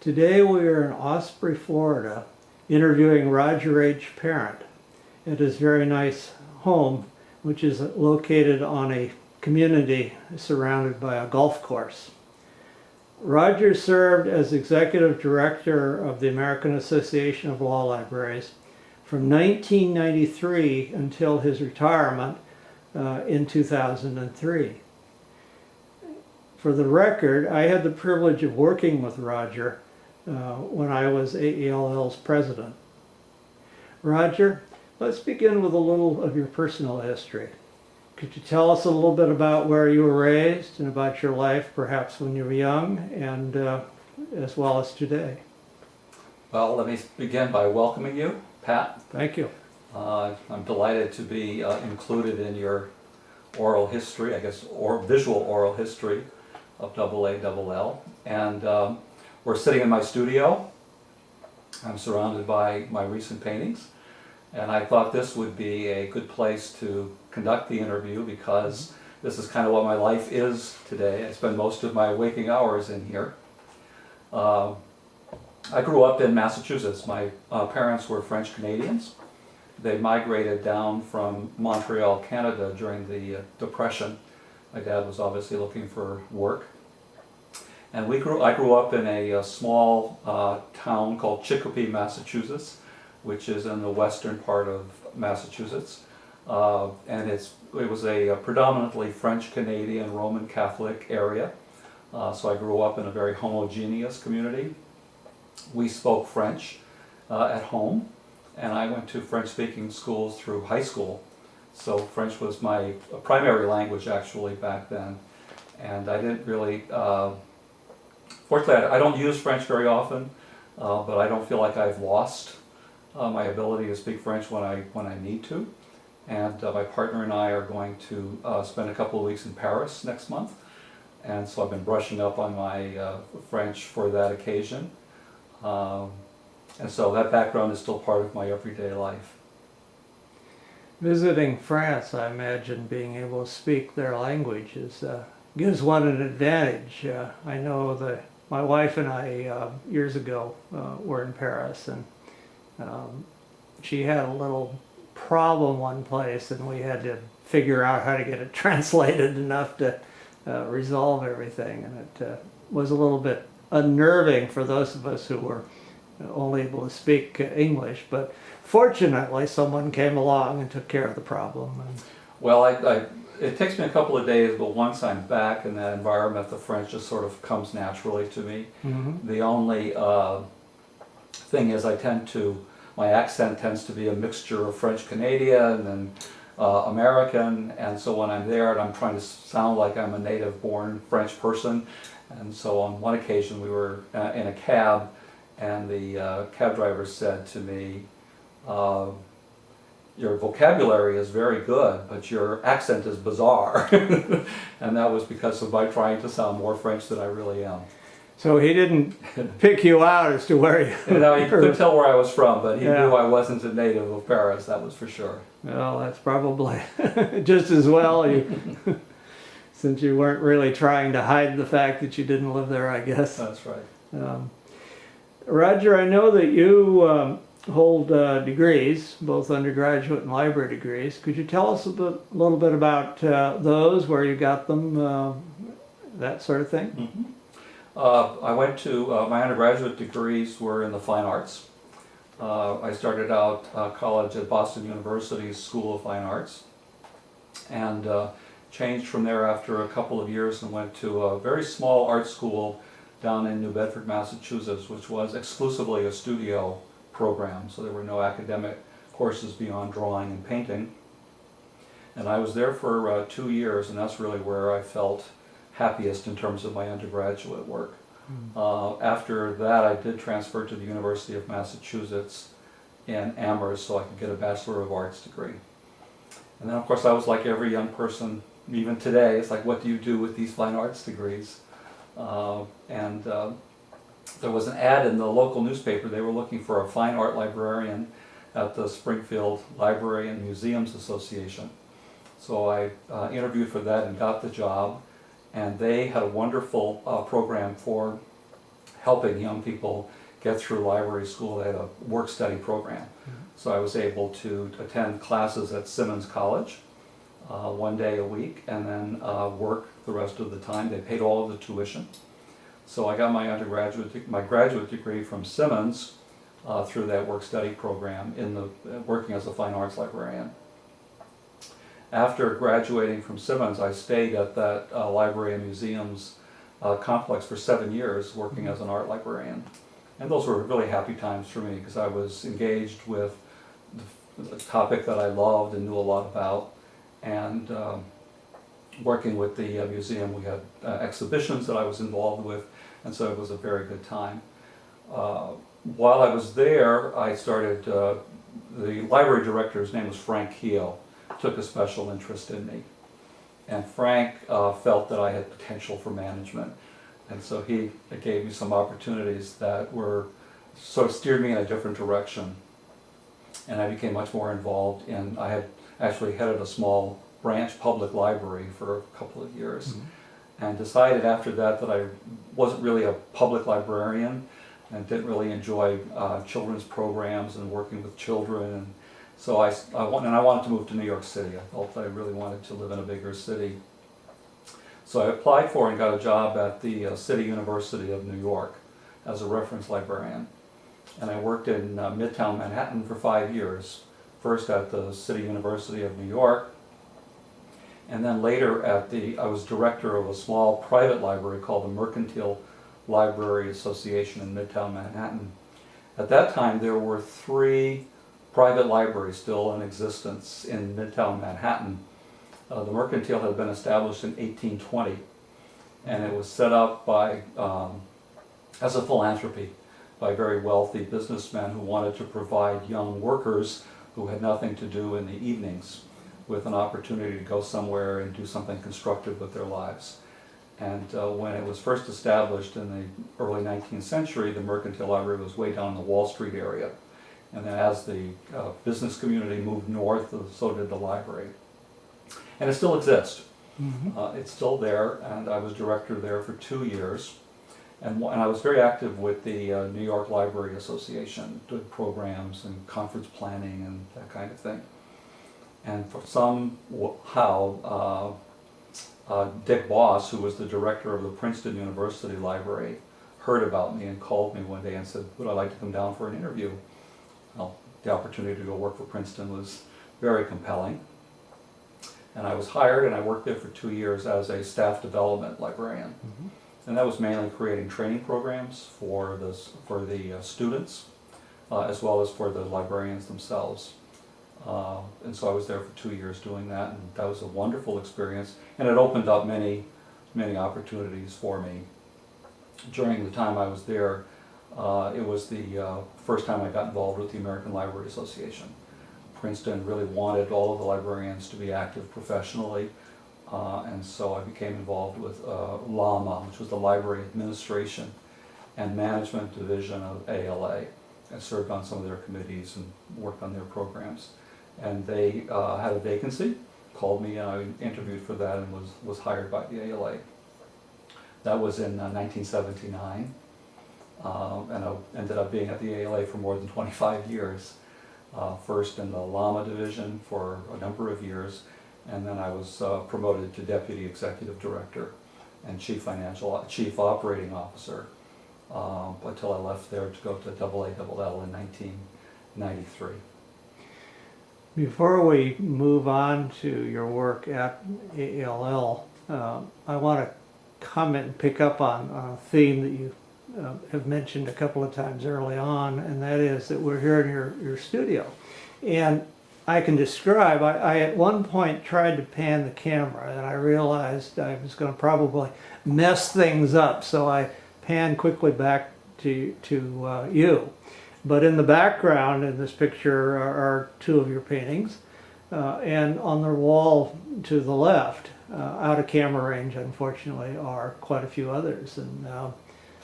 Today we are in Osprey, Florida, interviewing Roger H. Parent at his very nice home, which is located on a community surrounded by a golf course. Roger served as executive director of the American Association of Law Libraries from 1993 until his retirement in 2003. For the record, I had the privilege of working with Roger when I was AELL's president. Roger, let's begin with a little of your personal history. Could you tell us a little bit about where you were raised and about your life, perhaps when you were young and as well as today? Well, let me begin by welcoming you, Pat. Thank you. I'm delighted to be included in your oral history, I guess, or visual oral history of AALL. And we're sitting in my studio. I'm surrounded by my recent paintings. And I thought this would be a good place to conduct the interview because this is kind of what my life is today. I spend most of my waking hours in here. I grew up in Massachusetts. My parents were French Canadians. They migrated down from Montreal, Canada during the Depression. My dad was obviously looking for work. And I grew up in a small town called Chicopee, Massachusetts, which is in the western part of Massachusetts. And it was a predominantly French Canadian Roman Catholic area. So I grew up in a very homogeneous community. We spoke French at home, and I went to French-speaking schools through high school. So French was my primary language actually back then. And I didn't really, fortunately I don't use French very often, but I don't feel like I've lost my ability to speak French when I need to. And my partner and I are going to spend a couple of weeks in Paris next month. And so I've been brushing up on my French for that occasion. And so that background is still part of my everyday life. Visiting France, I imagine being able to speak their language gives one an advantage. I know that my wife and I years ago were in Paris, and she had a little problem one place, and we had to figure out how to get it translated enough to resolve everything, and it was a little bit unnerving for those of us who were only able to speak English, but fortunately someone came along and took care of the problem. Well, it takes me a couple of days, but once I'm back in that environment, the French just sort of comes naturally to me. Mm-hmm. The only thing is my accent tends to be a mixture of French Canadian and American, and so when I'm there and I'm trying to sound like I'm a native born French person, and so on one occasion we were in a cab, and the cab driver said to me, your vocabulary is very good, but your accent is bizarre. And that was because of my trying to sound more French than I really am. So he didn't pick you out as to where you were. He could tell where I was from, but he knew I wasn't a native of Paris, that was for sure. Well, that's probably just as well, since you weren't really trying to hide the fact that you didn't live there, I guess. That's right. Roger, I know that you hold degrees, both undergraduate and library degrees. Could you tell us a little bit about those, where you got them, that sort of thing? Mm-hmm. I went to, my undergraduate degrees were in the fine arts. I started out college at Boston University's School of Fine Arts, and changed from there after a couple of years and went to a very small art school down in New Bedford, Massachusetts, which was exclusively a studio program, so there were no academic courses beyond drawing and painting. And I was there for 2 years, and that's really where I felt happiest in terms of my undergraduate work. After that, I did transfer to the University of Massachusetts in Amherst so I could get a Bachelor of Arts degree. And then of course I was like every young person, even today, it's like, what do you do with these fine arts degrees? There was an ad in the local newspaper. They were looking for a fine art librarian at the Springfield Library and Museums Association. So I interviewed for that and got the job, and they had a wonderful program for helping young people get through library school. They had a work-study program. So I was able to attend classes at Simmons College 1 day a week, and then work the rest of the time. They paid all of the tuition. So I got my graduate degree from Simmons through that work-study program working as a fine arts librarian. After graduating from Simmons, I stayed at that library and museums complex for 7 years working as an art librarian. And those were really happy times for me because I was engaged with the topic that I loved and knew a lot about. And working with the museum, we had exhibitions that I was involved with, and so it was a very good time. While I was there, I started, the library director, his name was Frank Keogh, took a special interest in me. And Frank felt that I had potential for management. And so he gave me some opportunities that sort of steered me in a different direction. And I became much more involved I had actually headed a small branch public library for a couple of years. And decided after that that I wasn't really a public librarian and didn't really enjoy children's programs and working with children. And so I wanted to move to New York City. I felt that I really wanted to live in a bigger city. So I applied for and got a job at the City University of New York as a reference librarian. And I worked in Midtown Manhattan for 5 years. First at the City University of New York, and then later I was director of a small private library called the Mercantile Library Association in Midtown Manhattan. At that time, there were 3 private libraries still in existence in Midtown Manhattan. The Mercantile had been established in 1820, and it was set up as a philanthropy by very wealthy businessmen who wanted to provide young workers who had nothing to do in the evenings with an opportunity to go somewhere and do something constructive with their lives. And when it was first established in the early 19th century, the Mercantile Library was way down in the Wall Street area. And then as the business community moved north, so did the library. And it still exists. It's still there, and I was director there for 2 years. And I was very active with the New York Library Association, doing programs and conference planning and that kind of thing. And for somehow, Dick Boss, who was the director of the Princeton University Library, heard about me and called me one day and said, would I like to come down for an interview? Well, the opportunity to go work for Princeton was very compelling. And I was hired, and I worked there for 2 years as a staff development librarian. And that was mainly creating training programs for the students, as well as for the librarians themselves. And so I was there for 2 years doing that, and that was a wonderful experience. And it opened up many, many opportunities for me. During the time I was there, it was the first time I got involved with the American Library Association. Princeton really wanted all of the librarians to be active professionally. And so I became involved with LAMA, which was the Library Administration and Management Division of ALA. I served on some of their committees and worked on their programs. And they had a vacancy, called me, and I interviewed for that and was hired by the ALA. That was in 1979, and I ended up being at the ALA for more than 25 years. First in the LAMA division for a number of years, and then I was promoted to Deputy Executive Director and Chief Operating Officer until I left there to go to AALL in 1993. Before we move on to your work at ALL, I want to comment and pick up on a theme that you have mentioned a couple of times early on, and that is that we're here in your studio. And I can describe, I at one point tried to pan the camera, and I realized I was going to probably mess things up, so I panned quickly back to you. But in the background in this picture are 2 of your paintings, and on the wall to the left, out of camera range unfortunately, are quite a few others. And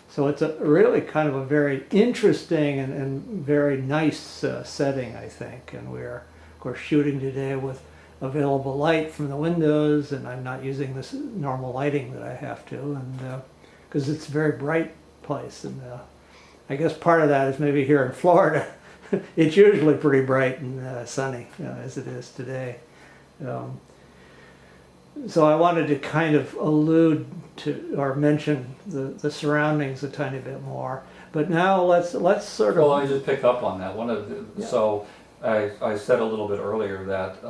so it's a really kind of a very interesting and very nice setting, I think. And we're of course shooting today with available light from the windows, and I'm not using this normal lighting that I have to, and because it's very bright place. And I guess part of that is maybe here in Florida, it's usually pretty bright and sunny as it is today. So I wanted to kind of allude to or mention the surroundings a tiny bit more. But now let's sort of. Well, let me just pick up on that. Yeah. So I said a little bit earlier that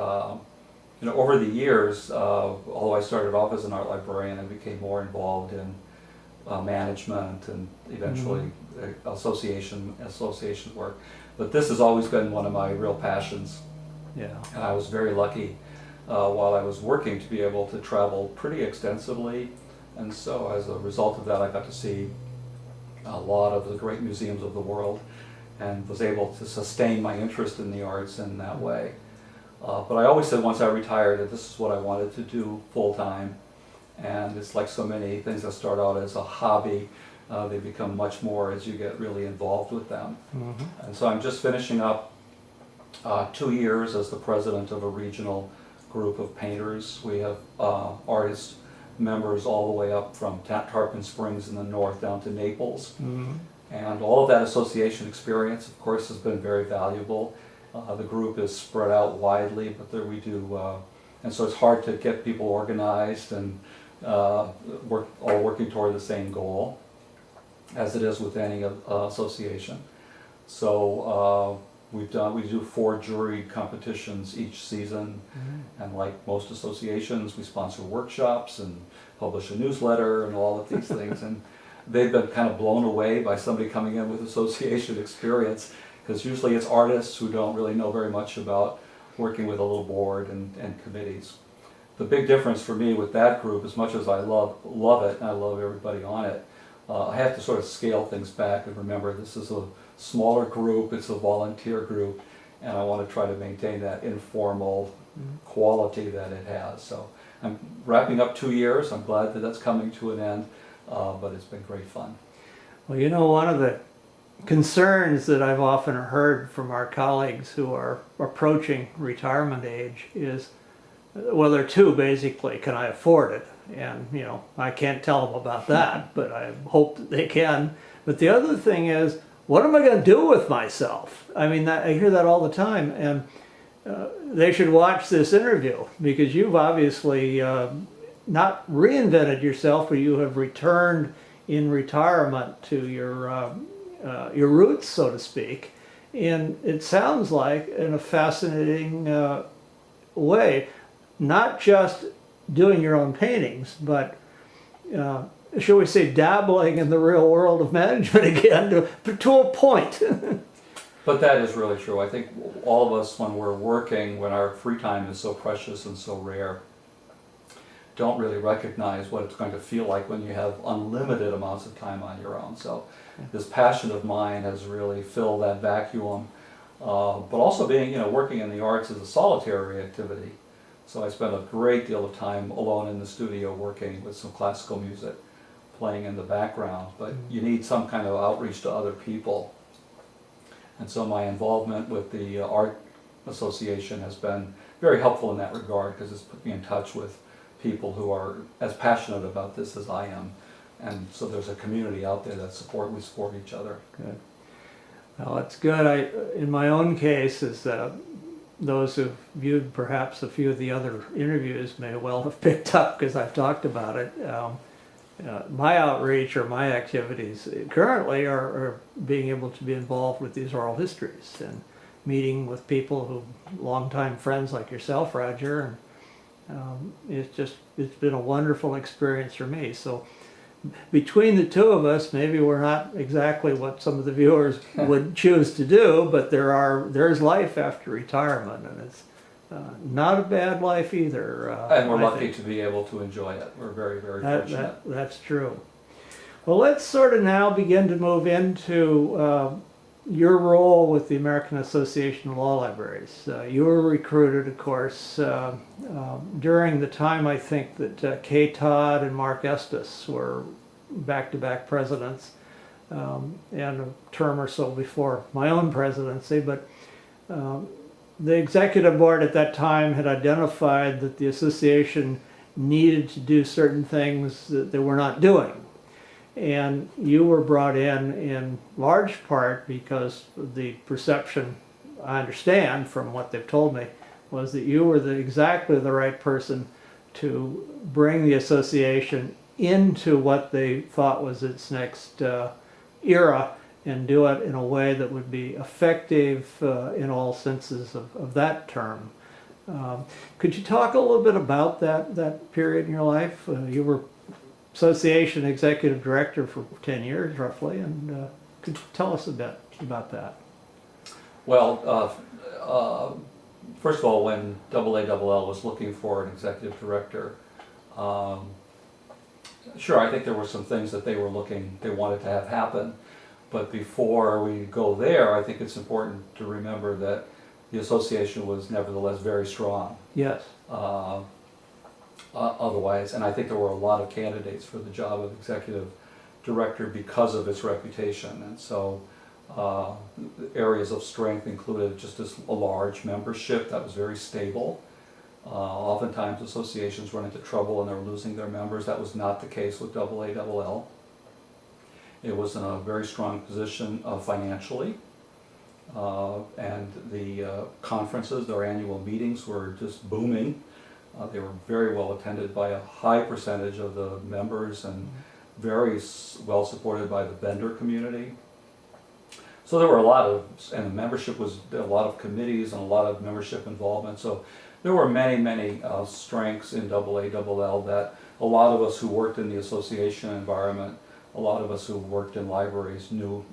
over the years, although I started off as an art librarian, I became more involved in management and eventually association work. But this has always been one of my real passions. Yeah. And I was very lucky while I was working to be able to travel pretty extensively. And so as a result of that, I got to see a lot of the great museums of the world and was able to sustain my interest in the arts in that way. But I always said once I retired that this is what I wanted to do full time. And it's like so many things that start out as a hobby, they become much more as you get really involved with them. Mm-hmm. And so I'm just finishing up 2 years as the president of a regional group of painters. We have artist members all the way up from Tarpon Springs in the north down to Naples. Mm-hmm. And all of that association experience, of course, has been very valuable. The group is spread out widely, but there we do, and so it's hard to get people organized and all working toward the same goal, as it is with any association. So we do 4 jury competitions each season, and like most associations, we sponsor workshops and publish a newsletter and all of these things. And they've been kind of blown away by somebody coming in with association experience, because usually it's artists who don't really know very much about working with a little board and committees. The big difference for me with that group, as much as I love it and I love everybody on it, I have to sort of scale things back and remember this is a smaller group, it's a volunteer group, and I want to try to maintain that informal quality that it has. So I'm wrapping up 2 years. I'm glad that that's coming to an end, but it's been great fun. Well, you know, one of the concerns that I've often heard from our colleagues who are approaching retirement age is, well, there are two basically. Can I afford it? And, you know, I can't tell them about that, but I hope that they can. But the other thing is, what am I going to do with myself? I mean, I hear that all the time, and they should watch this interview, because you've obviously not reinvented yourself, but you have returned in retirement to your roots, so to speak. And it sounds like in a fascinating way, not just doing your own paintings, but shall we say dabbling in the real world of management again to a point. But that is really true. I think all of us, when we're working, when our free time is so precious and so rare, don't really recognize what it's going to feel like when you have unlimited amounts of time on your own. So this passion of mine has really filled that vacuum. But also working in the arts is a solitary activity. So I spend a great deal of time alone in the studio working with some classical music playing in the background. But you need some kind of outreach to other people. And so my involvement with the Art Association has been very helpful in that regard, because it's put me in touch with people who are as passionate about this as I am. And so there's a community out there that we support each other. Good. Well, that's good. In my own case, is those who've viewed perhaps a few of the other interviews may well have picked up, because I've talked about it. My outreach or my activities currently are being able to be involved with these oral histories and meeting with people who longtime friends like yourself, Roger, and it's been a wonderful experience for me. So between the two of us, maybe we're not exactly what some of the viewers would choose to do, but there's life after retirement, and it's not a bad life either. And we're lucky to be able to enjoy it. We're very, very fortunate. That's true. Well, let's sort of now begin to move into your role with the American Association of Law Libraries. You were recruited, of course, during the time, I think, that Kay Todd and Mark Estes were back-to-back presidents, and a term or so before my own presidency. But the executive board at that time had identified that the association needed to do certain things that they were not doing. And you were brought in large part because the perception, I understand from what they've told me, was that you were exactly the right person to bring the association into what they thought was its next era, and do it in a way that would be effective in all senses of that term. Could you talk a little bit about that period in your life? You were association executive director for 10 years roughly, and could you tell us a bit about that? Well, first of all, when AALL was looking for an executive director, sure, I think there were some things that they wanted to have happen. But before we go there, I think it's important to remember that the association was nevertheless very strong. Yes. Otherwise, and I think there were a lot of candidates for the job of executive director because of its reputation. And so areas of strength included just a large membership that was very stable. Oftentimes associations run into trouble and they're losing their members. That was not the case with AALL. It was in a very strong position financially, and the conferences, their annual meetings were just booming. They were very well attended by a high percentage of the members and very well supported by the vendor community. So there were and the membership was a lot of committees and a lot of membership involvement. So there were many strengths in AALL that a lot of us who worked in the association environment, a lot of us who worked in libraries knew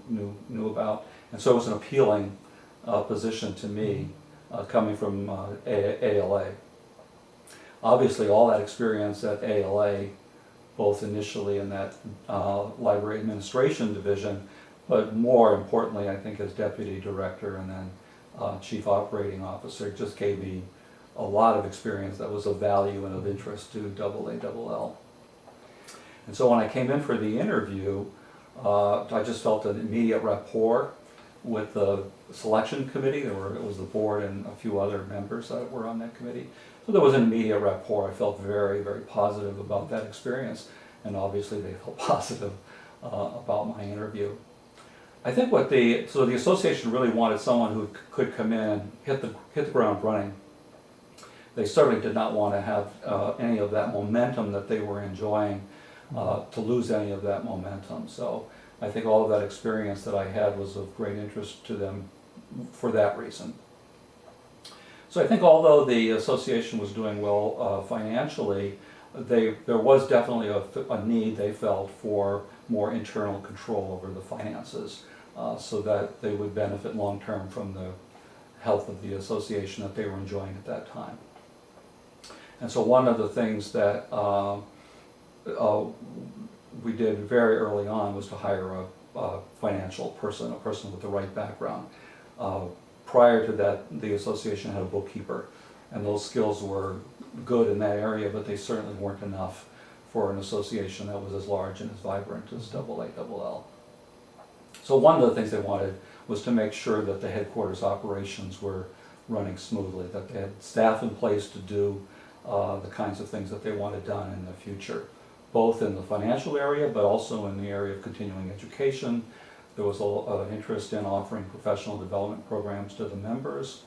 about. And so it was an appealing position to me coming from ALA. Obviously all that experience at ALA, both initially in that library administration division, but more importantly I think as deputy director and then chief operating officer, just gave me a lot of experience that was of value and of interest to AALL. And so when I came in for the interview, I just felt an immediate rapport with the selection committee. It was the board and a few other members that were on that committee. So there was an immediate rapport. I felt very positive about that experience, and obviously they felt positive about my interview. I think so the association really wanted someone who could come in and hit the ground running. They certainly did not want to have any of that momentum that they were enjoying, to lose any of that momentum. So I think all of that experience that I had was of great interest to them for that reason. So I think although the association was doing well financially, there was definitely a need they felt for more internal control over the finances, so that they would benefit long term from the health of the association that they were enjoying at that time. And so one of the things that we did very early on was to hire a financial person, a person with the right background. Prior to that, the association had a bookkeeper, and those skills were good in that area, but they certainly weren't enough for an association that was as large and as vibrant as AALL. So one of the things they wanted was to make sure that the headquarters operations were running smoothly, that they had staff in place to do the kinds of things that they wanted done in the future, both in the financial area but also in the area of continuing education. There was an interest in offering professional development programs to the members.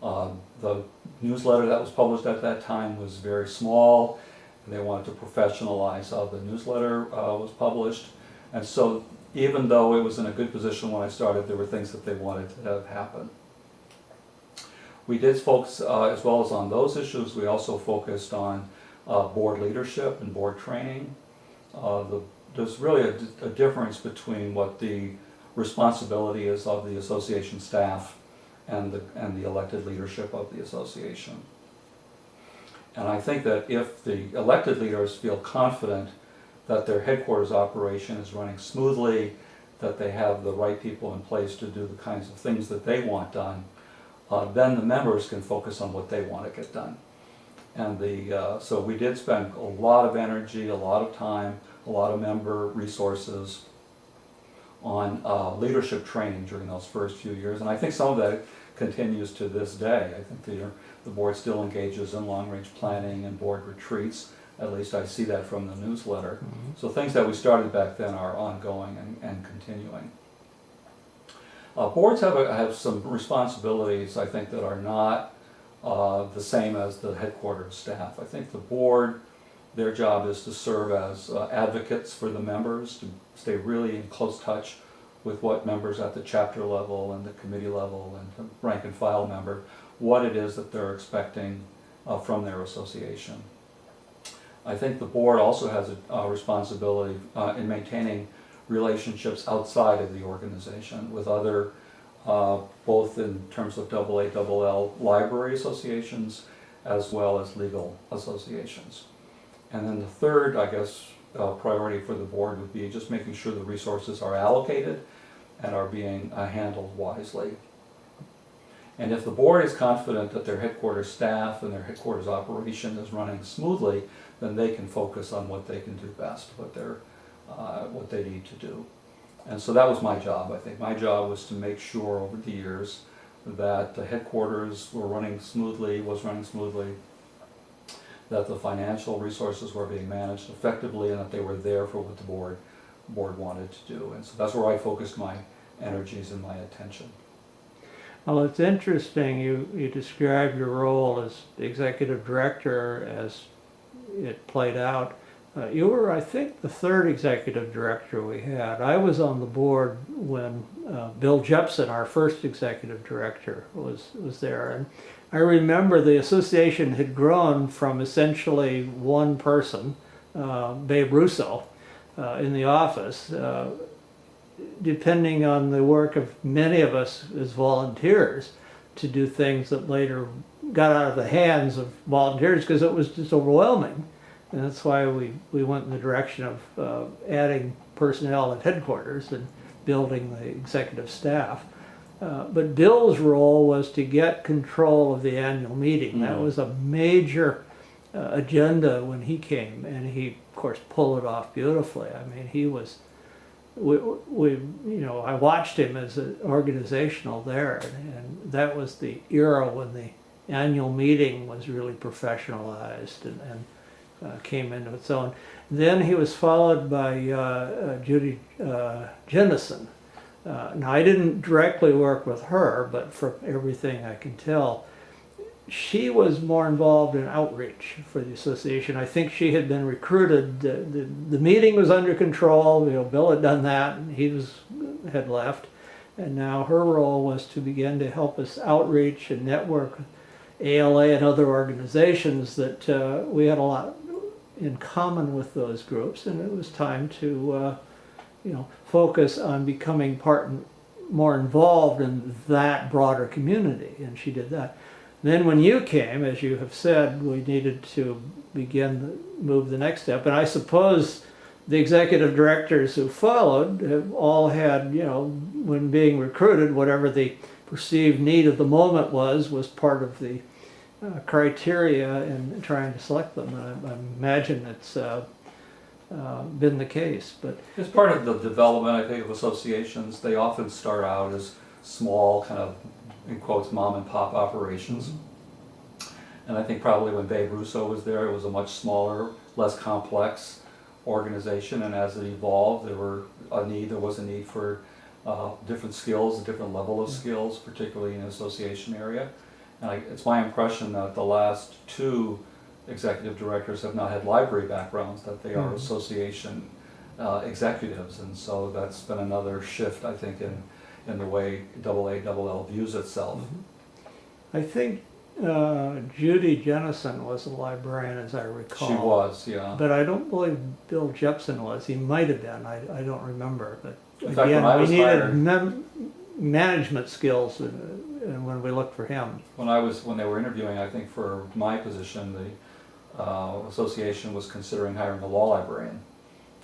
The newsletter that was published at that time was very small, and they wanted to professionalize how the newsletter was published. And so even though it was in a good position when I started, there were things that they wanted to have happen. We did focus, as well as on those issues, we also focused on board leadership and board training. There's really a difference between what the responsibility is of the association staff and the elected leadership of the association. And I think that if the elected leaders feel confident that their headquarters operation is running smoothly, that they have the right people in place to do the kinds of things that they want done, then the members can focus on what they want to get done. And so we did spend a lot of energy, a lot of time, a lot of member resources on leadership training during those first few years. And I think some of that continues to this day. I think the board still engages in long-range planning and board retreats At least I see that from the newsletter. So things that we started back then are ongoing and continuing. Boards have some responsibilities, I think, that are not the same as the headquarters staff. I think the board, their job is to serve as advocates for the members, to stay really in close touch with what members at the chapter level and the committee level and the rank and file member, what it is that they're expecting from their association. I think the board also has a responsibility in maintaining relationships outside of the organization with other, both in terms of AA, library associations as well as legal associations. And then the third, I guess, priority for the board would be just making sure the resources are allocated and are being handled wisely. And if the board is confident that their headquarters staff and their headquarters operation is running smoothly, then they can focus on what they can do best, what they need to do. And so that was my job, I think. My job was to make sure over the years that the headquarters was running smoothly, that the financial resources were being managed effectively, and that they were there for what the board wanted to do. And so that's where I focused my energies and my attention. Well, it's interesting you describe your role as executive director as it played out. You were, I think, the third executive director we had. I was on the board when Bill Jepson, our first executive director, was there. And I remember the association had grown from essentially one person, Babe Russo, in the office, depending on the work of many of us as volunteers to do things that later got out of the hands of volunteers because it was just overwhelming. And that's why we went in the direction of adding personnel at headquarters and building the executive staff. But Bill's role was to get control of the annual meeting. That was a major agenda when he came, and he, of course, pulled it off beautifully. I mean, he was, I watched him as an organizational there, and that was the era when the annual meeting was really professionalized and came into its own. Then he was followed by Judy Jennison. Now, I didn't directly work with her, but from everything I can tell, she was more involved in outreach for the association. I think she had been recruited. The meeting was under control. Bill had done that, and he had left. And now her role was to begin to help us outreach and network with ALA and other organizations that we had a lot in common with those groups, and it was time to focus on becoming more involved in that broader community, and she did that. Then when you came, as you have said, we needed to move the next step, and I suppose the executive directors who followed have all had, when being recruited, whatever the perceived need of the moment was part of the criteria in trying to select them. And I imagine it's been the case. But as part of the development, I think, of associations, they often start out as small, kind of, in quotes, mom and pop operations. And I think probably when Babe Russo was there, it was a much smaller, less complex organization, and as it evolved, there was a need for different skills, a different level of skills, particularly in the association area. And it's my impression that the last two executive directors have not had library backgrounds, that they are association executives, and so that's been another shift, I think, in the way AALL views itself. I think Judy Jennison was a librarian, as I recall. She was, yeah. But I don't believe Bill Jepson was. He might have been. I don't remember. But in fact, again, when I was we needed hired, management skills when we looked for him. When they were interviewing, I think for my position, the association was considering hiring a law librarian.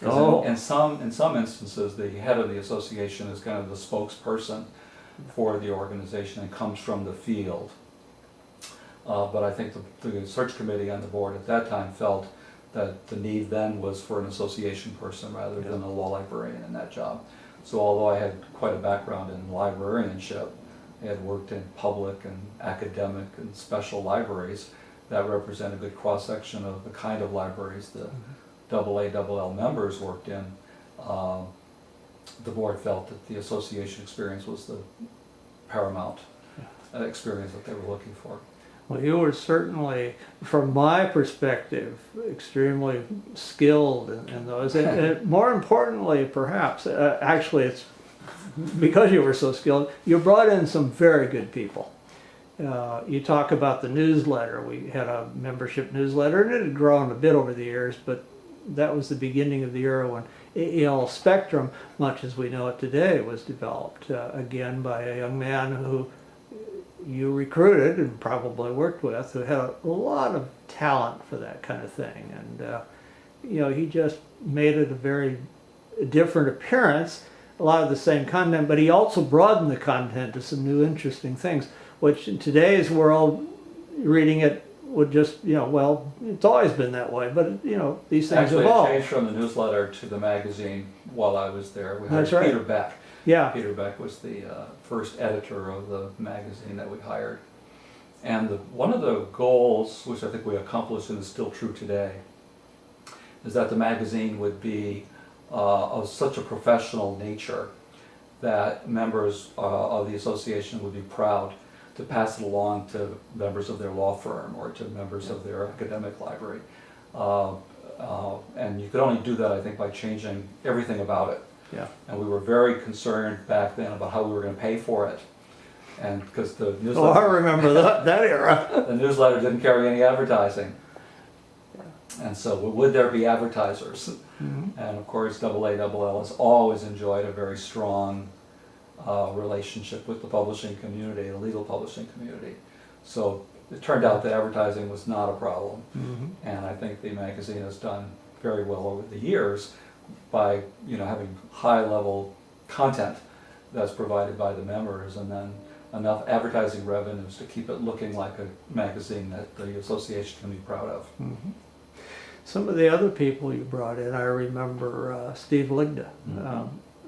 In some instances, the head of the association is kind of the spokesperson for the organization and comes from the field. But I think the search committee on the board at that time felt that the need then was for an association person rather than a law librarian in that job. So although I had quite a background in librarianship, I had worked in public and academic and special libraries, that represent a good cross-section of the kind of libraries the AA, members worked in. The board felt that the association experience was the paramount experience that they were looking for. Well, you were certainly, from my perspective, extremely skilled in those. And more importantly, perhaps, actually, it's because you were so skilled, you brought in some very good people. You talk about the newsletter. We had a membership newsletter, and it had grown a bit over the years, but that was the beginning of the era when AEL Spectrum, much as we know it today, was developed, again by a young man who you recruited and probably worked with, who had a lot of talent for that kind of thing. And, you know, he just made it a very different appearance, a lot of the same content, but he also broadened the content to some new interesting things, which in today's world, reading it would just, you know, well, it's always been that way, but, you know, these things Actually, evolve. it changed from the newsletter to the magazine while I was there. We hired That's right. Peter Beck. Yeah. Peter Beck was the first editor of the magazine that we hired. And one of the goals, which I think we accomplished and is still true today, is that the magazine would be of such a professional nature that members of the association would be proud to pass it along to members of their law firm or to members of their academic library. And you could only do that, I think, by changing everything about it. Yeah. And we were very concerned back then about how we were going to pay for it. And because the Oh, I newsletter, remember that era. the newsletter didn't carry any advertising. And so would there be advertisers? Mm-hmm. And of course, AAL has always enjoyed a very strong relationship with the publishing community, the legal publishing community. So it turned out that advertising was not a problem. Mm-hmm. And I think the magazine has done very well over the years by, you know, having high-level content that's provided by the members, and then enough advertising revenues to keep it looking like a magazine that the association can be proud of. Mm-hmm. Some of the other people you brought in, I remember Steve Ligda,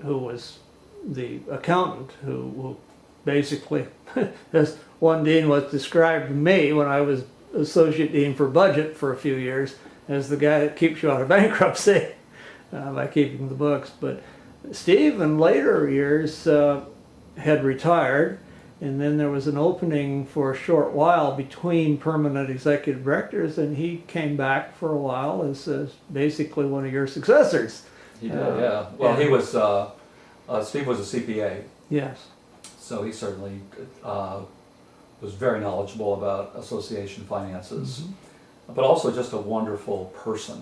who was the accountant who basically, as one dean was described to me when I was associate dean for budget for a few years, as the guy that keeps you out of bankruptcy by keeping the books. But Steve in later years had retired, and then there was an opening for a short while between permanent executive directors, and he came back for a while as basically one of your successors. He did, yeah. Well, he was, Steve was a CPA, Yes. so he certainly was very knowledgeable about association finances, but also just a wonderful person.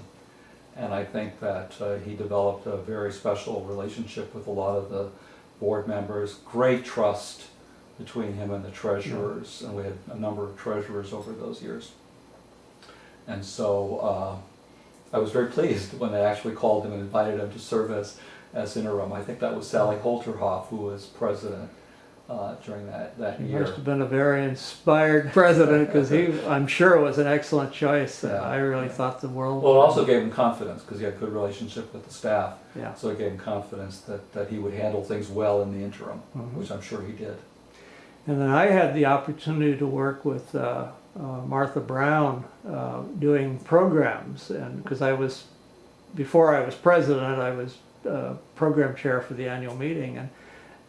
And I think that he developed a very special relationship with a lot of the board members, great trust between him and the treasurers, and we had a number of treasurers over those years. And so I was very pleased when they actually called him and invited him to serve as interim. I think that was Sally Holterhoff, who was president during that He year. must have been a very inspired president, because he, I'm sure, was an excellent choice. Yeah. I really thought the world. Well, it also gave him confidence because he had a good relationship with the staff. Yeah. So it gave him confidence that he would handle things well in the interim, Mhm. which I'm sure he did. And then I had the opportunity to work with Martha Brown doing programs, and because before I was president, I was program chair for the annual meeting, and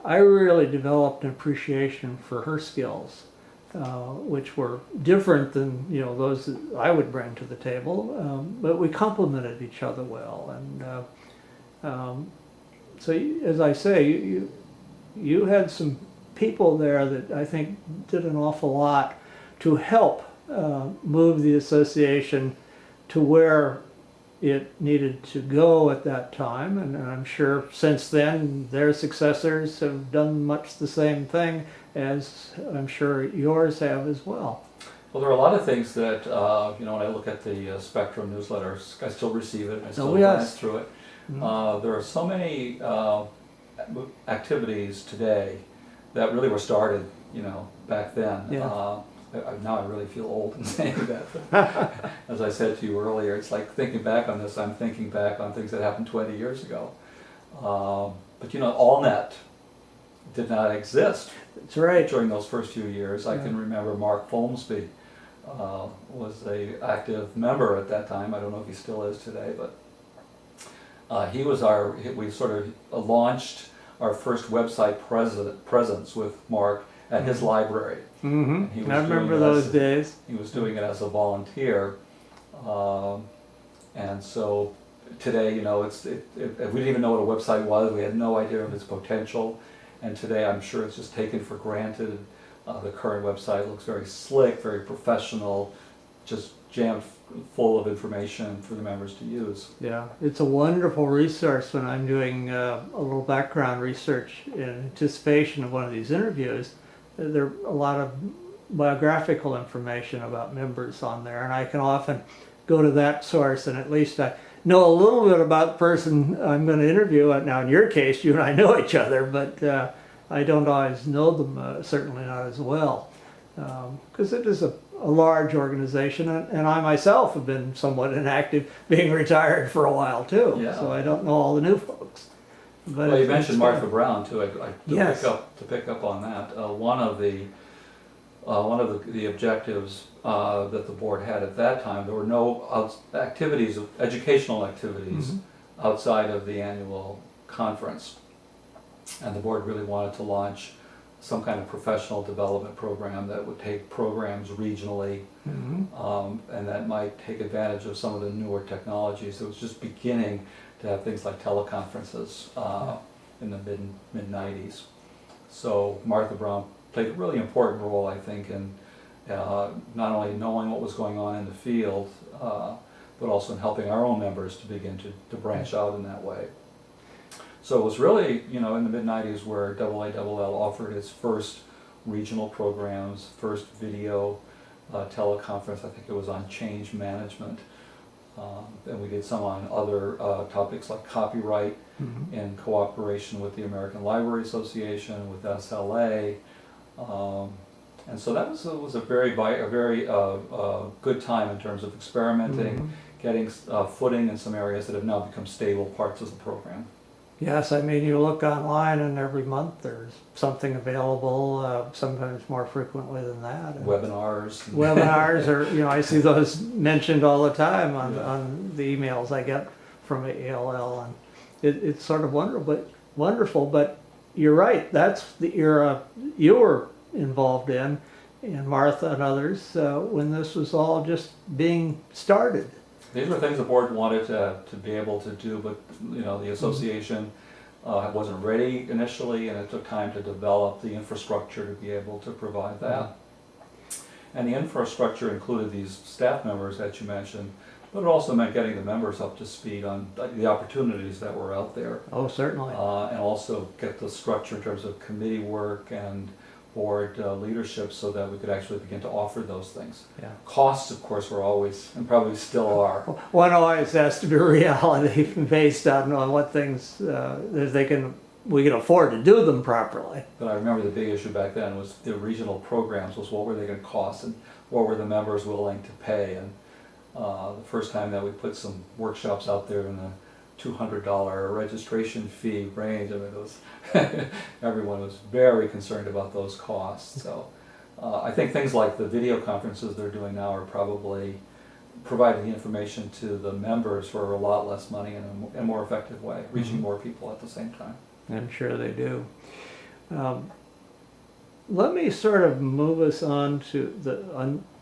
I really developed an appreciation for her skills, which were different than, you know, those that I would bring to the table, but we complemented each other well. And so, as I say, you had some people there that I think did an awful lot to help move the association to where it needed to go at that time, and I'm sure since then their successors have done much the same thing, as I'm sure yours have as well. Well, there are a lot of things that, you know, when I look at the Spectrum newsletters, I still receive it, I still glance through it. There are so many activities today that really were started, you know, back then. Yeah. Now I really feel old in saying that. As I said to you earlier, it's like thinking back on this, I'm thinking back on things that happened 20 years ago. But you know, AllNet did not exist. That's right. During those first few years. I can remember Mark Folmsby was a active member at that time. I don't know if he still is today, but we sort of launched our first website presence with Mark at his library. Mm-hmm. And he was I remember doing it those as days. He was doing it as a volunteer. And so today, we didn't even know what a website was. We had no idea of its potential. And today, I'm sure it's just taken for granted. The current website looks very slick, very professional, just jammed full of information for the members to use. Yeah, it's a wonderful resource when I'm doing a little background research in anticipation of one of these interviews. There are a lot of biographical information about members on there, and I can often go to that source, and at least I know a little bit about the person I'm going to interview. Now, in your case, you and I know each other, but I don't always know them, certainly not as well, because it is a large organization, and I myself have been somewhat inactive, being retired for a while too. Yeah. So I don't know all the new folks. But Well, you mentioned Martha Brown too. Yes. To pick up on that, one of the objectives that the board had at that time, there were no educational activities outside of the annual conference, and the board really wanted to launch some kind of professional development program that would take programs regionally, and that might take advantage of some of the newer technologies. It was just beginning to have things like teleconferences in the mid-90s. So Martha Brown played a really important role, I think, in not only knowing what was going on in the field, but also in helping our own members to begin to branch out in that way. So it was really, in the mid-90s where AALL offered its first regional programs, first video teleconference. I think it was on change management. And we did some on other topics like copyright in cooperation with the American Library Association, with SLA. And so that was a very good time in terms of experimenting, getting footing in some areas that have now become stable parts of the program. Yes, I mean, you look online and every month there's something available, sometimes more frequently than that. And webinars. Webinars, or, I see those mentioned all the time on the emails I get from AALL, and it's sort of wonderful, but you're right, that's the era you were involved in, and Martha and others, when this was all just being started. These were things the board wanted to be able to do, but the association wasn't ready initially, and it took time to develop the infrastructure to be able to provide that. And the infrastructure included these staff members that you mentioned, but it also meant getting the members up to speed on the opportunities that were out there. Oh, certainly. And also get the structure in terms of committee work and board leadership so that we could actually begin to offer those things. Yeah. Costs, of course, were always, and probably still are. One always has to be reality based on what things we can afford to do them properly. But I remember the big issue back then was the regional programs, was what were they going to cost and what were the members willing to pay. And the first time that we put some workshops out there in the $200 registration fee range, I mean, everyone was very concerned about those costs. So I think things like the video conferences they're doing now are probably providing the information to the members for a lot less money in a more effective way, reaching more people at the same time. I'm sure they do. Let me sort of move us on to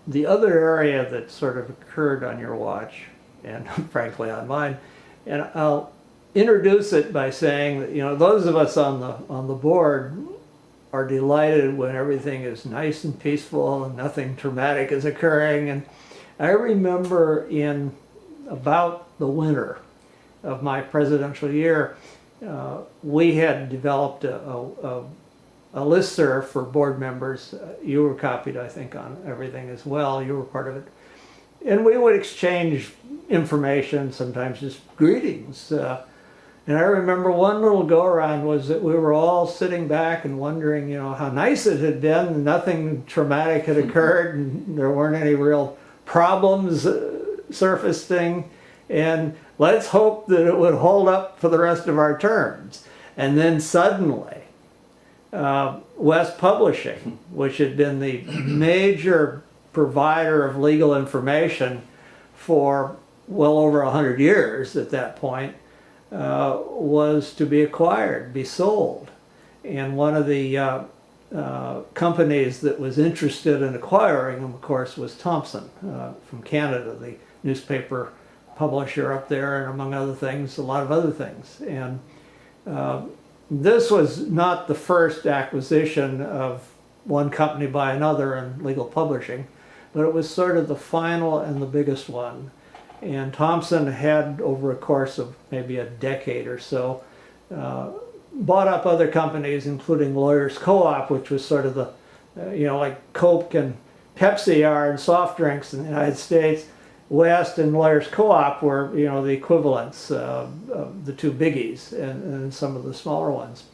the other area that sort of occurred on your watch, and frankly on mine. And I'll introduce it by saying that those of us on the board are delighted when everything is nice and peaceful and nothing traumatic is occurring. And I remember in about the winter of my presidential year, we had developed a listserv for board members. You were copied, I think, on everything as well. You were part of it. And we would exchange information, sometimes just greetings. And I remember one little go-around was that we were all sitting back and wondering, how nice it had been. Nothing traumatic had occurred, and there weren't any real problems surfacing. And let's hope that it would hold up for the rest of our terms. And then suddenly, West Publishing, which had been the major provider of legal information for well over 100 years at that point, was to be acquired, be sold. And one of the companies that was interested in acquiring them, of course, was Thomson from Canada, the newspaper publisher up there, and among other things, a lot of other things. And this was not the first acquisition of one company by another in legal publishing, but it was sort of the final and the biggest one. And Thomson had, over a course of maybe a decade or so, bought up other companies, including Lawyers Co-op, which was sort of the, like Coke and Pepsi are in soft drinks in the United States. West and Lawyers Co-op were, the equivalents of the two biggies and some of the smaller ones.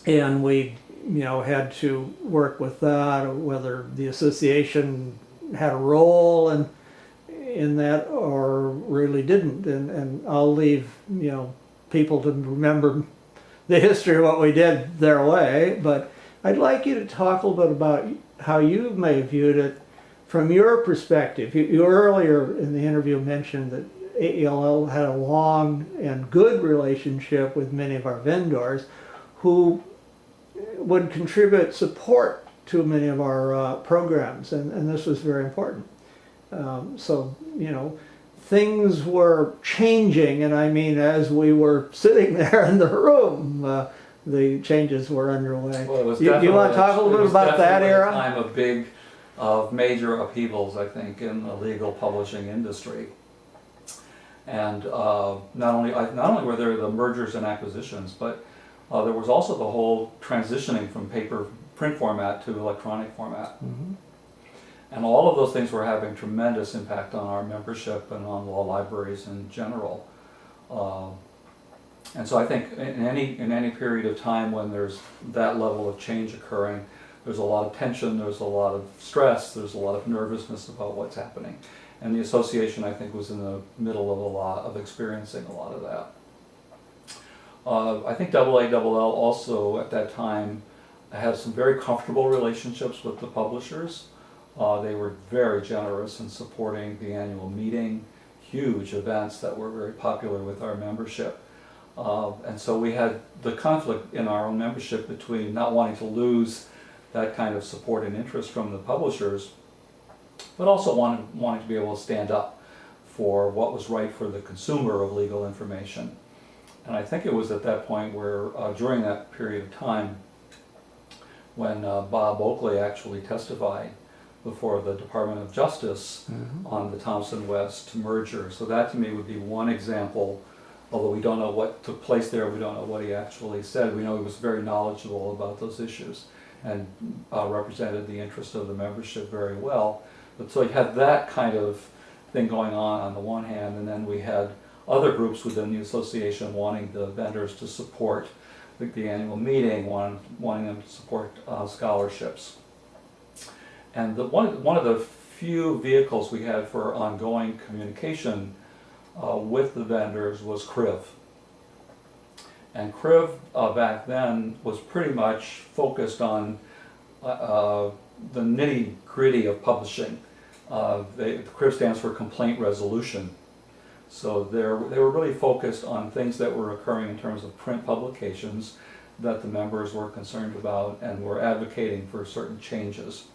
And we, had to work with that, whether the association had a role in that or really didn't. And I'll leave, people to remember the history of what we did their way. But I'd like you to talk a little bit about how you may have viewed it from your perspective. You earlier in the interview mentioned that AELL had a long and good relationship with many of our vendors who would contribute support to many of our programs, and this was very important. So, things were changing, and I mean as we were sitting there in the room, the changes were underway. Well, it was you want to talk a little bit about that era? It was definitely a time of major upheavals, I think, in the legal publishing industry. And not only were there the mergers and acquisitions, but there was also the whole transitioning from print format to electronic format. Mm-hmm. And all of those things were having tremendous impact on our membership and on law libraries in general. And so I think in any period of time when there's that level of change occurring, there's a lot of tension, there's a lot of stress, there's a lot of nervousness about what's happening. And the association, I think, was in the middle of experiencing a lot of that. I think AALL also at that time had some very comfortable relationships with the publishers. They were very generous in supporting the annual meeting, huge events that were very popular with our membership. And so we had the conflict in our own membership between not wanting to lose that kind of support and interest from the publishers, but also wanting to be able to stand up for what was right for the consumer of legal information. And I think it was at that point where, during that period of time, when Bob Oakley actually testified before the Department of Justice on the Thomson West merger. So that to me would be one example, although we don't know what took place there, we don't know what he actually said. We know he was very knowledgeable about those issues and represented the interest of the membership very well. But so you had that kind of thing going on the one hand, and then we had other groups within the association wanting the vendors to support the annual meeting, wanting them to support scholarships. And one of the few vehicles we had for ongoing communication with the vendors was CRIV. And CRIV back then was pretty much focused on the nitty-gritty of publishing. CRIV stands for Complaint Resolution. So they were really focused on things that were occurring in terms of print publications that the members were concerned about and were advocating for certain changes.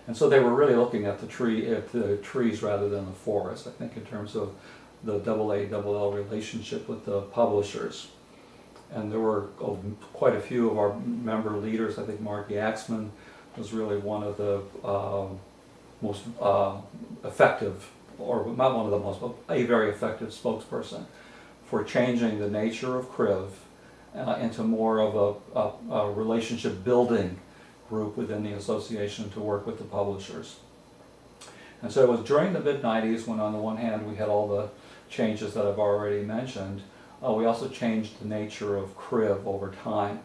And so they were really looking at the trees rather than the forest, I think, in terms of the AALL relationship with the publishers. And there were quite a few of our member leaders. I think Mark Yaxman was really one of the most effective, or not one of the most, but a very effective spokesperson for changing the nature of CRIV into more of a relationship building group within the association to work with the publishers. And so it was during the mid-90s when on the one hand we had all the changes that I've already mentioned. We also changed the nature of CRIV over time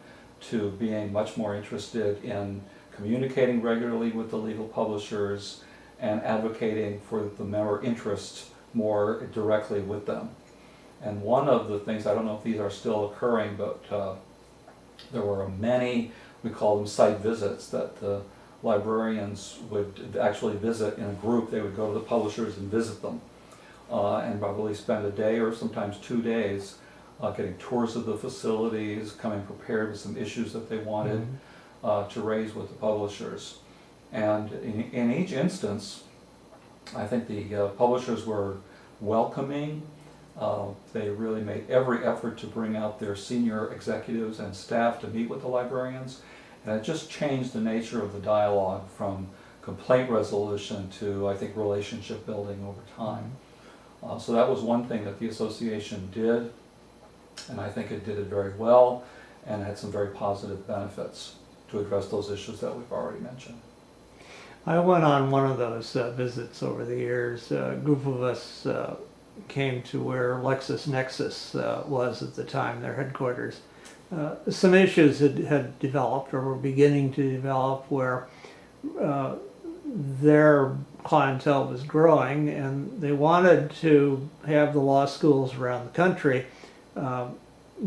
to being much more interested in communicating regularly with the legal publishers and advocating for the member interests more directly with them. And one of the things, I don't know if these are still occurring, but there were many, we call them site visits, that the librarians would actually visit in a group. They would go to the publishers and visit them, and probably spend a day or sometimes 2 days getting tours of the facilities, coming prepared with some issues that they wanted to raise with the publishers. And in each instance, I think the publishers were welcoming. They really made every effort to bring out their senior executives and staff to meet with the librarians. And it just changed the nature of the dialogue from complaint resolution to, I think, relationship building over time. So that was one thing that the association did, and I think it did it very well and had some very positive benefits to address those issues that we've already mentioned. I went on one of those visits over the years. A group of us came to where LexisNexis was at the time, their headquarters. Some issues had developed or were beginning to develop where their clientele was growing, and they wanted to have the law schools around the country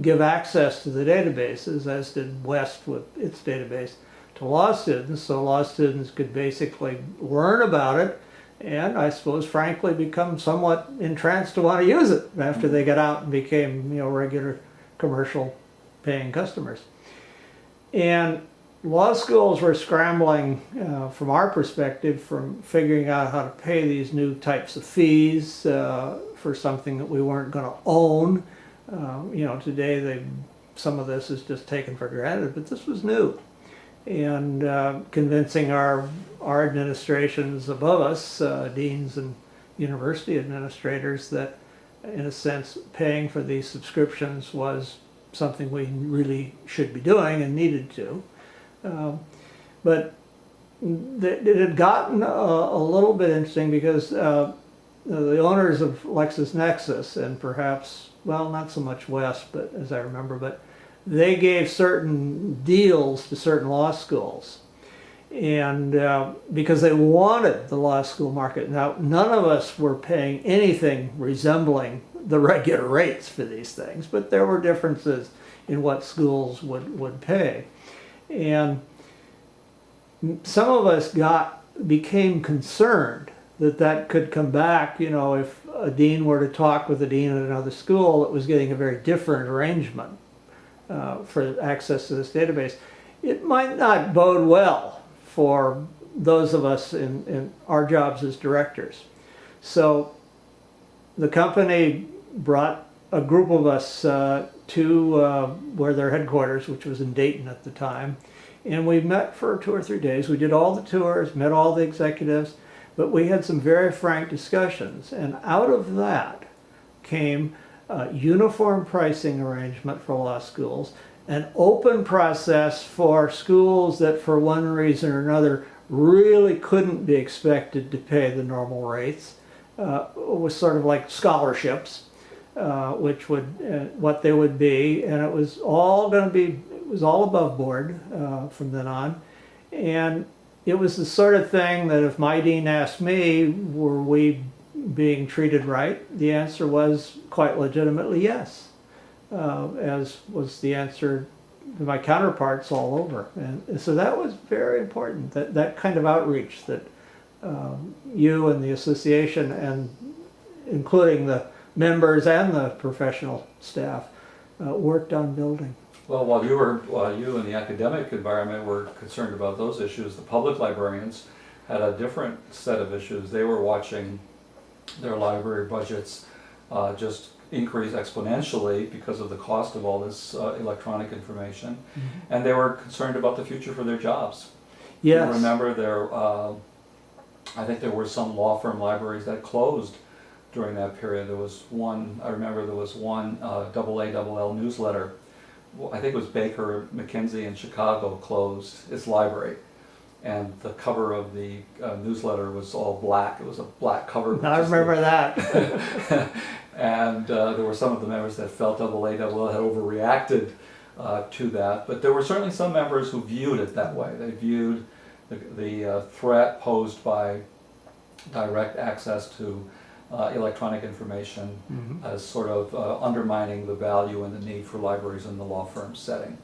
give access to the databases, as did West with its database, to law students, so law students could basically learn about it and, I suppose, frankly, become somewhat entranced to want to use it after they got out and became, regular commercial paying customers. And law schools were scrambling, from our perspective, from figuring out how to pay these new types of fees for something that we weren't going to own. Today some of this is just taken for granted, but this was new. And convincing our administrations above us, deans and university administrators, that in a sense paying for these subscriptions was something we really should be doing and needed to. But it had gotten a little bit interesting because the owners of LexisNexis, and perhaps, well, not so much West, but as I remember, but they gave certain deals to certain law schools, and because they wanted the law school market. Now, none of us were paying anything resembling the regular rates for these things, but there were differences in what schools would pay. And some of us became concerned that could come back, if a dean were to talk with a dean at another school that was getting a very different arrangement for access to this database. It might not bode well for those of us in our jobs as directors. So the company brought a group of us to where their headquarters, which was in Dayton at the time, and we met for 2 or 3 days. We did all the tours, met all the executives, but we had some very frank discussions, and out of that came a uniform pricing arrangement for law schools, an open process for schools that for one reason or another really couldn't be expected to pay the normal rates. It was sort of like scholarships, which would what they would be, and it was all above board from then on. And it was the sort of thing that if my dean asked me, were we being treated right, the answer was quite legitimately yes, as was the answer to my counterparts all over. And so that was very important, that kind of outreach that you and the association, and including the members and the professional staff, worked on building. Well, while you in the academic environment were concerned about those issues, the public librarians had a different set of issues. They were watching their library budgets just increase exponentially because of the cost of all this electronic information, and they were concerned about the future for their jobs. Yes. You remember I think there were some law firm libraries that closed during that period. There was one, I remember there was one AALL newsletter. I think it was Baker McKenzie in Chicago closed its library, and the cover of the newsletter was all black. It was a black cover. I remember that. And there were some of the members that felt AALL had overreacted to that, but there were certainly some members who viewed it that way. They viewed the threat posed by direct access to electronic information as sort of undermining the value and the need for libraries in the law firm setting.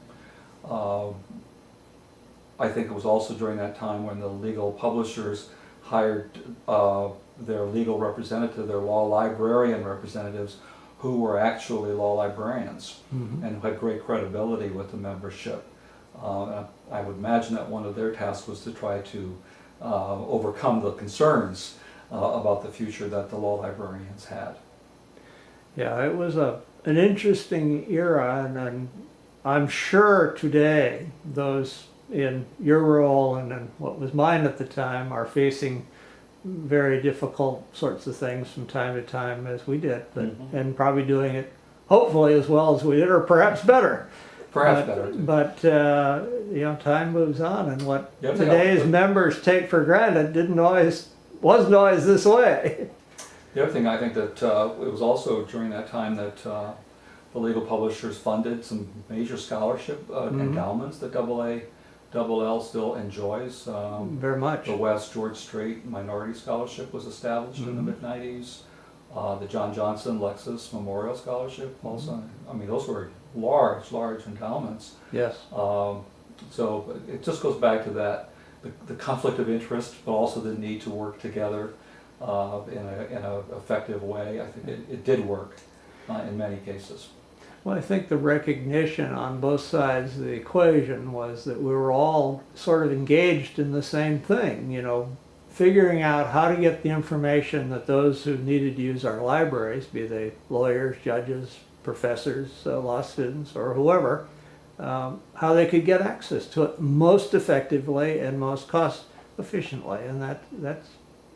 I think it was also during that time when the legal publishers hired their legal representative, their law librarian representatives, who were actually law librarians and who had great credibility with the membership. I would imagine that one of their tasks was to try to overcome the concerns about the future that the law librarians had. Yeah, it was an interesting era, and I'm sure today those in your role and in what was mine at the time are facing very difficult sorts of things from time to time, as we did, but and probably doing it hopefully as well as we did, or perhaps better. Perhaps better. But you know, time moves on, and what Yeah, today's members take for granted wasn't always this way. The other thing, I think that it was also during that time that the legal publishers funded some major scholarship endowments that AALL still enjoys. Very much. The West George Strait Minority Scholarship was established in the mid-90s. The John Johnson Lexus Memorial Scholarship also. I mean, those were large endowments. Yes. So it just goes back to that, the conflict of interest, but also the need to work together in an effective way. I think it did work in many cases. Well, I think the recognition on both sides of the equation was that we were all sort of engaged in the same thing, you know, figuring out how to get the information that those who needed to use our libraries, be they lawyers, judges, professors, law students, or whoever, how they could get access to it most effectively and most cost efficiently. And that's,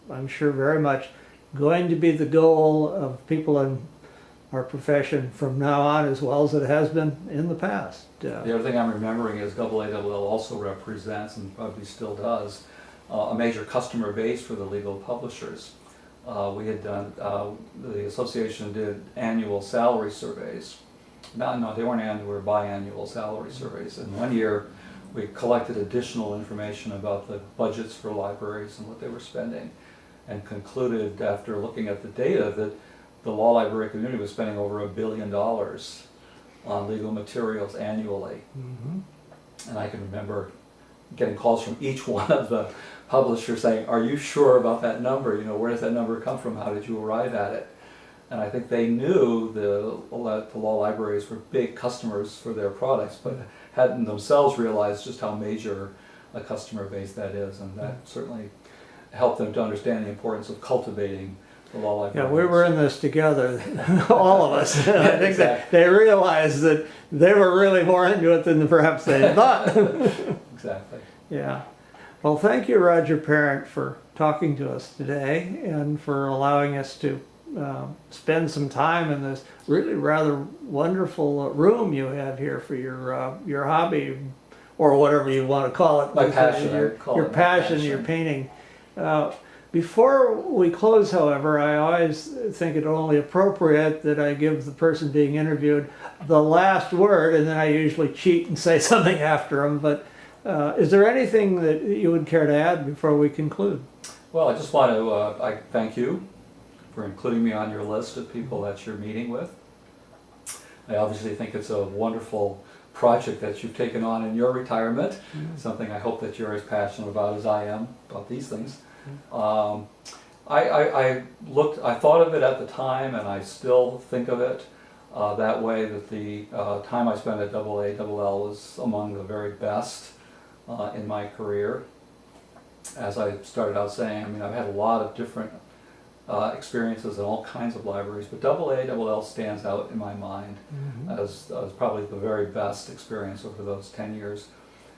I'm sure, very much going to be the goal of people in our profession from now on, as well as it has been in the past. The other thing I'm remembering is AALL also represents, and probably still does, a major customer base for the legal publishers. We had done, the association did annual salary surveys. No, they weren't annual, they were biannual salary surveys. And one year we collected additional information about the budgets for libraries and what they were spending, and concluded after looking at the data that the law library community was spending over $1 billion on legal materials annually. And I can remember getting calls from each one of the publishers saying, "Are you sure about that number? You know, where does that number come from? How did you arrive at it?" And I think they knew the law libraries were big customers for their products, but hadn't themselves realized just how major a customer base that is, and that certainly helped them to understand the importance of cultivating the law libraries. Yeah, we were in this together, all of us. I think Exactly. that they realized that they were really more into it than perhaps they had thought. Exactly. Yeah. Well, thank you, Roger Parent, for talking to us today and for allowing us to spend some time in this really rather wonderful room you have here for your hobby, or whatever you want to call it. My passion, I Your, would call your it my passion, your painting. Before we close, however, I always think it only appropriate that I give the person being interviewed the last word, and then I usually cheat and say something after them. But is there anything that you would care to add before we conclude? Well, I just want to I thank you for including me on your list of people that you're meeting with. I obviously think it's a wonderful project that you've taken on in your retirement, something I hope that you're as passionate about as I am about these things. I thought of it at the time, and I still think of it that way, that the time I spent at AALL was among the very best in my career. As I started out saying, I mean, I've had a lot of different experiences in all kinds of libraries, but AALL stands out in my mind as probably the very best experience over those 10 years.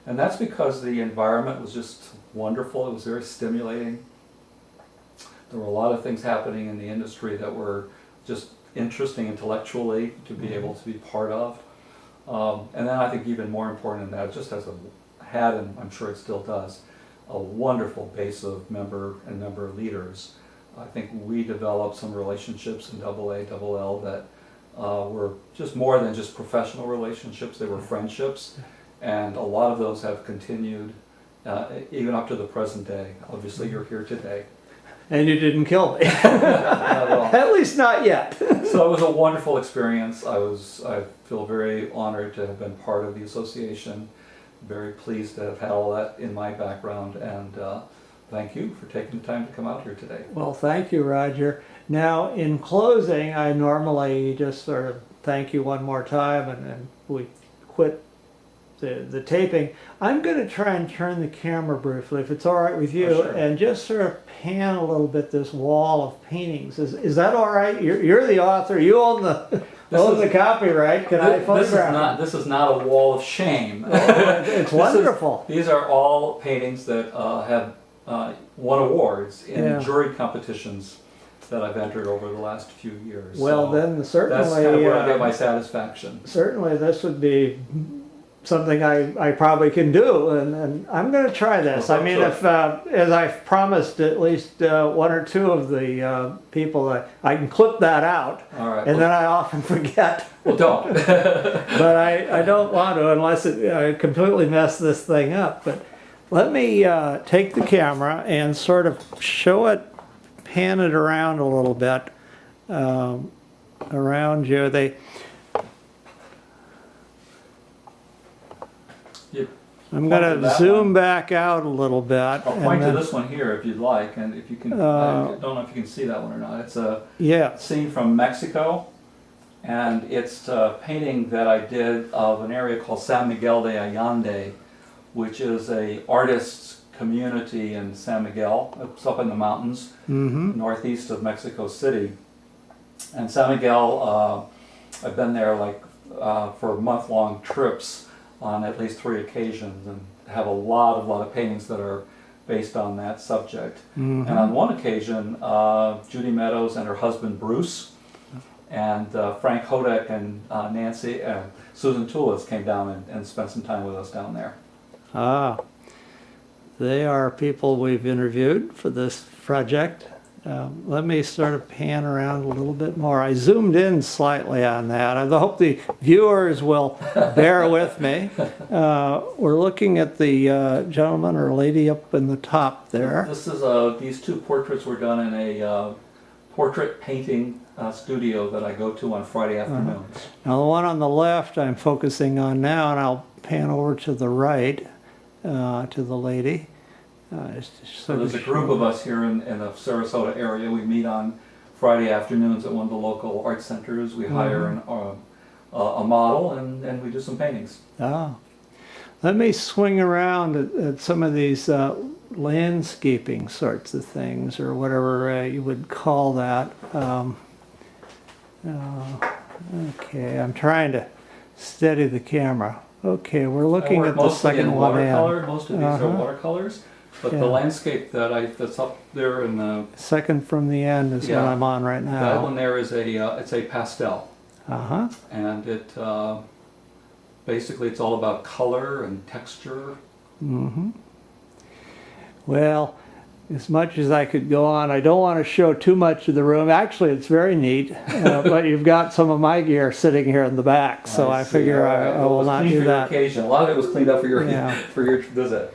And that's because the environment was just wonderful. It was very stimulating. There were a lot of things happening in the industry that were just interesting intellectually to be able to be part of. And then I think even more important than that, it just has had, and I'm sure it still does, a wonderful base of member leaders. I think we developed some relationships in AALL that were just more than just professional relationships, they were friendships. And a lot of those have continued even up to the present day. Obviously, you're here today. And you didn't kill me. Not at all. At least not yet. So it was a wonderful experience. I feel very honored to have been part of the association. very pleased to have had all that in my background, and thank you for taking the time to come out here today. Well, thank you, Roger. Now, in closing, I normally just sort of thank you one more time, and we quit the taping. I'm going to try and turn the camera briefly, if it's all right with you, Oh, sure. and just sort of pan a little bit this wall of paintings. Is that all right? You're the author. You own the copyright. Can I photograph? This is not a wall of shame. It's wonderful. These are all paintings that have won awards in Yeah. jury competitions that I've entered over the last few years. Well, So then certainly that's kind of where I get my satisfaction. certainly this would be something I probably can do, and I'm going to try this. Well, I mean, sure. if as I've promised at least one or two of the people, I can clip that out, All right. and then I often forget. Well, don't. But I don't want to unless I completely mess this thing up. But let me take the camera and sort of show it, pan it around a little bit around you. I'm going to zoom back out a little bit. I'll point to this one here if you'd like, and if you can, I don't know if you can see that one or not. It's a scene from Mexico, and it's a painting that I did of an area called San Miguel de Allende, which is a artists' community in San Miguel. It's up in the mountains, northeast of Mexico City. And San Miguel, I've been there for month-long trips on at least 3 occasions, and have a lot of paintings that are based on that subject. And on one occasion, Judy Meadows and her husband Bruce, and Frank Hodek and Nancy, Susan Tulis came down and spent some time with us down there. Ah, they are people we've interviewed for this project. Let me sort of pan around a little bit more. I zoomed in slightly on that. I hope the viewers will bear with me. We're looking at the gentleman or lady up in the top there. This is these two portraits were done in a portrait painting studio that I go to on Friday afternoons. Now the one on the left I'm focusing on now, and I'll pan over to the right to the lady. So there's a group of us here in the Sarasota area. We meet on Friday afternoons at one of the local art centers. We hire a model, and we do some paintings. Ah. Let me swing around at some of these landscaping sorts of things, or whatever you would call that. Okay, I'm trying to steady the camera. Okay, we're looking at the second one in. Most of these are watercolors, but the landscape that's up there in the second from the end is what I'm on right now. That one there is it's a pastel. And it basically it's all about color and texture. Well, as much as I could go on, I don't want to show too much of the room. Actually, it's very neat, but you've got some of my gear sitting here in the back, so I figure I will not do that. A lot of it was cleaned up for your visit.